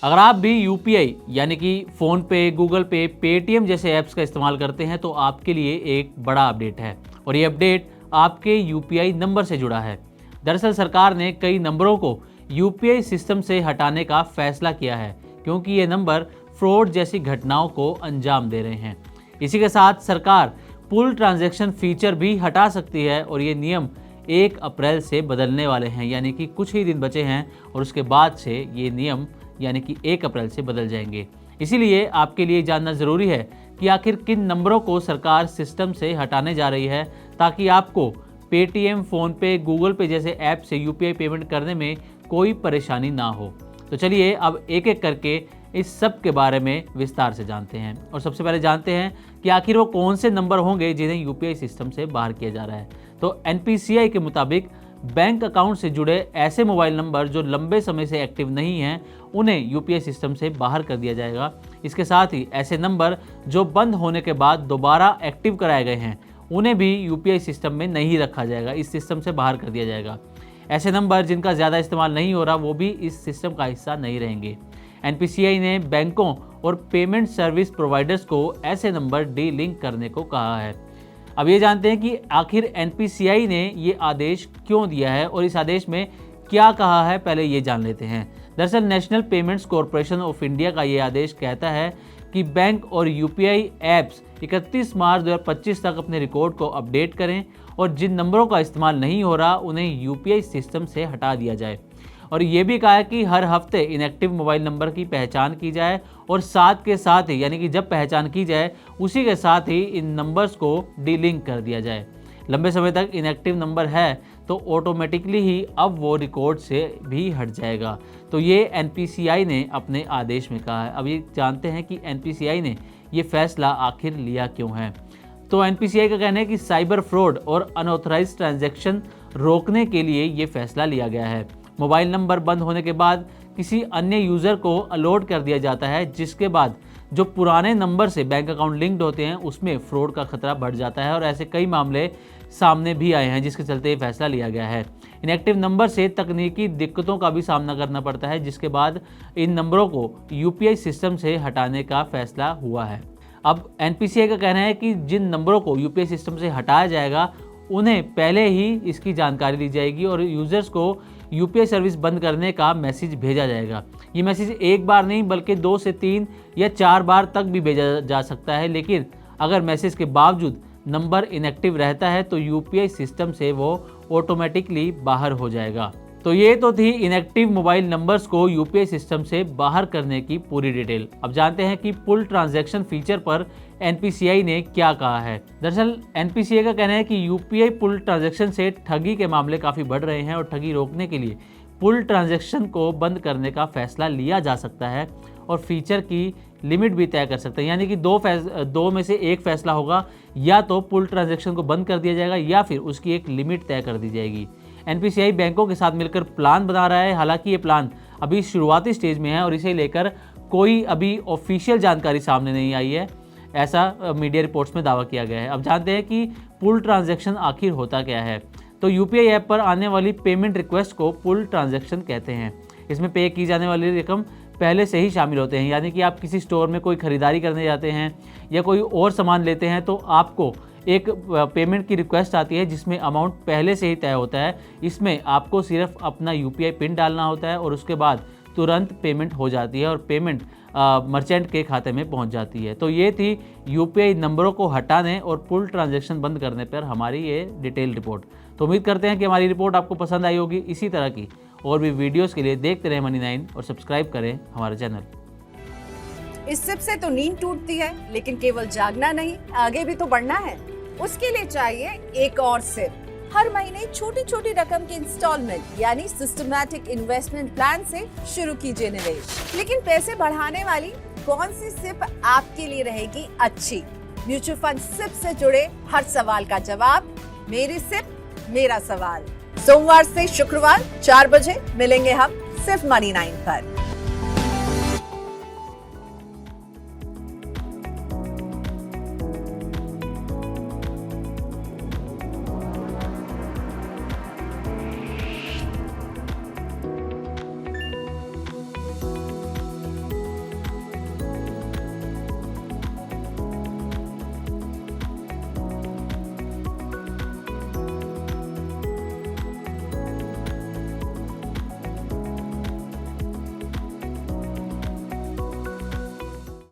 अगर आप भी यूपीआई यानी कि फ़ोन पे, गूगल पे, पेटीएम जैसे ऐप्स का इस्तेमाल करते हैं तो आपके लिए एक बड़ा अपडेट है और ये अपडेट आपके यूपीआई नंबर से जुड़ा है। दरअसल सरकार ने कई नंबरों को यूपीआई सिस्टम से हटाने का फैसला किया है क्योंकि ये नंबर फ्रॉड जैसी घटनाओं को अंजाम दे रहे हैं। इसी के साथ सरकार पुल ट्रांजैक्शन फीचर भी हटा सकती है और ये नियम 1 अप्रैल से बदलने वाले हैं, यानी कि कुछ ही दिन बचे हैं और उसके बाद से ये नियम यानी कि 1 अप्रैल से बदल जाएंगे। इसीलिए आपके लिए जानना ज़रूरी है कि आखिर किन नंबरों को सरकार सिस्टम से हटाने जा रही है ताकि आपको पेटीएम, फ़ोनपे, गूगल पे जैसे ऐप से यूपीआई पेमेंट करने में कोई परेशानी ना हो। तो चलिए अब एक एक करके इस सब के बारे में विस्तार से जानते हैं और सबसे पहले जानते हैं कि आखिर वो कौन से नंबर होंगे जिन्हें यूपीआई सिस्टम से बाहर किया जा रहा है। तो एनपीसीआई के मुताबिक बैंक अकाउंट से जुड़े ऐसे मोबाइल नंबर जो लंबे समय से एक्टिव नहीं हैं उन्हें यूपीआई सिस्टम से बाहर कर दिया जाएगा। इसके साथ ही ऐसे नंबर जो बंद होने के बाद दोबारा एक्टिव कराए गए हैं उन्हें भी यूपीआई सिस्टम में नहीं रखा जाएगा, इस सिस्टम से बाहर कर दिया जाएगा। ऐसे नंबर जिनका ज़्यादा इस्तेमाल नहीं हो रहा वो भी इस सिस्टम का हिस्सा नहीं रहेंगे। एनपीसीआई ने बैंकों और पेमेंट सर्विस प्रोवाइडर्स को ऐसे नंबर डी लिंक करने को कहा है। अब ये जानते हैं कि आखिर एनपीसीआई ने ये आदेश क्यों दिया है और इस आदेश में क्या कहा है, पहले ये जान लेते हैं। दरअसल national payments corporation of India का ये आदेश कहता है कि बैंक और यूपीआई ऐप्स 31 मार्च 2025 तक अपने रिकॉर्ड को अपडेट करें और जिन नंबरों का इस्तेमाल नहीं हो रहा उन्हें यूपीआई सिस्टम से हटा दिया जाए। और ये भी कहा है कि हर हफ्ते इनएक्टिव मोबाइल नंबर की पहचान की जाए और साथ के साथ ही यानी कि जब पहचान की जाए उसी के साथ ही इन नंबर्स को डीलिंक कर दिया जाए। लंबे समय तक इनएक्टिव नंबर है तो ऑटोमेटिकली ही अब वो रिकॉर्ड से भी हट जाएगा। तो ये एनपीसीआई ने अपने आदेश में कहा है। अब ये जानते हैं कि एनपीसीआई ने ये फैसला आखिर लिया क्यों है। तो एनपीसीआई का कहना है कि साइबर फ्रॉड और अनऑथराइज्ड ट्रांजैक्शन रोकने के लिए ये फैसला लिया गया है। मोबाइल नंबर बंद होने के बाद किसी अन्य यूज़र को अलॉट कर दिया जाता है जिसके बाद जो पुराने नंबर से बैंक अकाउंट लिंक्ड होते हैं उसमें फ्रॉड का खतरा बढ़ जाता है और ऐसे कई मामले सामने भी आए हैं जिसके चलते ये फैसला लिया गया है। इनएक्टिव नंबर से तकनीकी दिक्कतों का भी सामना करना पड़ता है जिसके बाद इन नंबरों को यूपीआई सिस्टम से हटाने का फैसला हुआ है। अब एनपीसीआई का कहना है कि जिन नंबरों को यूपीआई सिस्टम से हटाया जाएगा उन्हें पहले ही इसकी जानकारी दी जाएगी और यूज़र्स को यूपीआई सर्विस बंद करने का मैसेज भेजा जाएगा। ये मैसेज एक बार नहीं बल्कि 2 से 3 या 4 बार तक भी भेजा जा सकता है, लेकिन अगर मैसेज के बावजूद नंबर इनएक्टिव रहता है तो यूपीआई सिस्टम से वो ऑटोमेटिकली बाहर हो जाएगा। तो ये तो थी इनएक्टिव मोबाइल नंबर्स को यूपीआई सिस्टम से बाहर करने की पूरी डिटेल। अब जानते हैं कि पुल ट्रांजैक्शन फीचर पर एनपीसीआई ने क्या कहा है। दरअसल एनपीसीआई का कहना है कि यूपीआई पुल ट्रांजैक्शन से ठगी के मामले काफ़ी बढ़ रहे हैं और ठगी रोकने के लिए पुल ट्रांजैक्शन को बंद करने का फैसला लिया जा सकता है और फीचर की लिमिट भी तय कर सकते हैं, यानी कि दो में से एक फैसला होगा, या तो पुल ट्रांजैक्शन को बंद कर दिया जाएगा या फिर उसकी एक लिमिट तय कर दी जाएगी। एनपीसीआई बैंकों के साथ मिलकर प्लान बना रहा है। हालांकि ये प्लान अभी शुरुआती स्टेज में है और इसे लेकर कोई अभी ऑफिशियल जानकारी सामने नहीं आई है, ऐसा मीडिया रिपोर्ट्स में दावा किया गया है। अब जानते हैं कि पुल ट्रांजैक्शन आखिर होता क्या है। तो यूपीआई ऐप पर आने वाली पेमेंट रिक्वेस्ट को पुल ट्रांजैक्शन कहते हैं। इसमें पे की जाने वाली रकम पहले से ही शामिल होते हैं, यानी कि आप किसी स्टोर में कोई खरीदारी करने जाते हैं या कोई और सामान लेते हैं तो आपको एक पेमेंट की रिक्वेस्ट आती है जिसमें अमाउंट पहले से ही तय होता है। इसमें आपको सिर्फ अपना यूपीआई पिन डालना होता है और उसके बाद तुरंत पेमेंट हो जाती है और पेमेंट मर्चेंट के खाते में पहुंच जाती है। तो ये थी यूपीआई नंबरों को हटाने और पुल ट्रांजैक्शन बंद करने पर हमारी ये डिटेल रिपोर्ट। तो उम्मीद करते हैं कि हमारी रिपोर्ट आपको पसंद आई होगी। इसी तरह की और भी वीडियोस के लिए देखते रहें मनी 9 और सब्सक्राइब करें हमारा चैनल। इस सिप से तो नींद टूटती है, लेकिन केवल जागना नहीं, आगे भी तो बढ़ना है। उसके लिए चाहिए एक और सिप। हर महीने छोटी छोटी रकम के इंस्टॉलमेंट यानी सिस्टमैटिक इन्वेस्टमेंट प्लान से शुरू कीजिए निवेश। लेकिन पैसे बढ़ाने वाली कौन सी सिप आपके लिए रहेगी अच्छी? म्यूचुअल फंड सिप से जुड़े हर सवाल का जवाब मेरी सिप मेरा सवाल। सोमवार से शुक्रवार 4 बजे मिलेंगे हम सिर्फ मनी 9 पर।